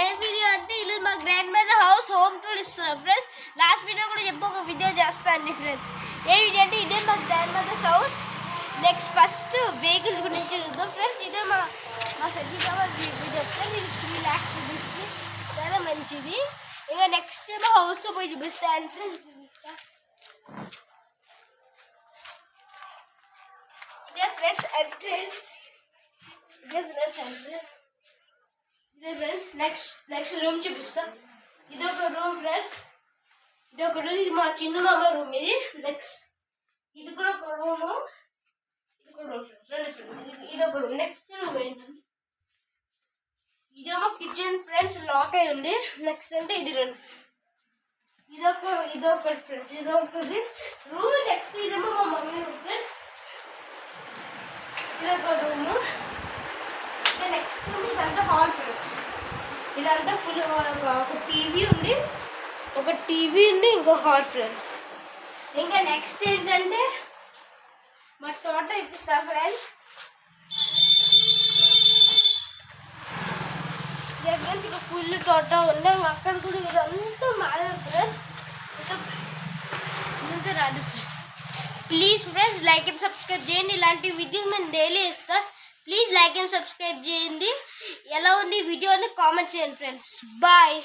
ఏ video అంటే ఇల్లు మా grand mother house home tour ఇస్తున్నాం ఫ్రెండ్స్. లాస్ట్ వీడియో కూడా చెప్పి ఒక వీడియో చేస్తాను ఫ్రెండ్స్. ఏ వీడియో అంటే ఇదే మా grand mother house. Next first vehicle గురించి చూద్దాం ఫ్రెండ్స్. ఇదే మా సజీవ వీడియో ఫ్రెండ్స్. ఇది 3 lakhs చూపిస్తుంది, చాలా మంచిది. ఇంకా నెక్స్ట్ ఏమో హౌస్లో పోయి చూపిస్తా, ఎంట్రెన్స్ చూపిస్తా. ఇదే ఫ్రెండ్స్ ఎంట్రెన్స్, ఇదే ఫ్రెండ్స్ ఎంట్రెన్స్, ఇదే ఫ్రెండ్స్. నెక్స్ట్ రూమ్ చూపిస్తా. ఇదొక రూమ్ ఫ్రెండ్స్, ఇదొక రూమ్. ఇది మా చిన్న మామ రూమ్. ఇది నెక్స్ట్ ఇది కూడా ఒక రూము, ఇది కూడా రూమ్ ఫ్రెండ్స్. ఇదొక రూమ్. నెక్స్ట్ రూమ్ ఏంటంటే ఇదేమో కిచెన్ ఫ్రెండ్స్, లాక్ అయి ఉంది. నెక్స్ట్ అంటే ఇది రెండు, ఇదొకటి ఫ్రెండ్స్, ఇదొకటి రూమ్. నెక్స్ట్ ఇదేమో మా మమ్మీ రూమ్ ఫ్రెండ్స్, ఇదొక రూము. నెక్స్ట్ రూమ్ ఇదంతా హాల్ ఫ్రెండ్స్. ఇదంతా ఫుల్ ఒక టీవీ ఉంది, ఇంకో హాల్ ఫ్రెండ్స్. ఇంకా నెక్స్ట్ ఏంటంటే మా తోట ఇప్పిస్తా ఫ్రెండ్స్. ఫ్రెండ్స్ ఇక ఫుల్ తోట ఉంది. అక్కడ కూడా ఇదంతా మాదే ఫ్రెండ్స్. ఇంకా రాదు friends. Please friends like and subscribe చేయండి. ఇలాంటి వీడియోస్ మేము డైలీ ఇస్తాం. ప్లీజ్ లైక్ అండ్ సబ్స్క్రైబ్ చేయండి. ఎలా ఉంది వీడియో అని కామెంట్ చేయండి ఫ్రెండ్స్. బాయ్.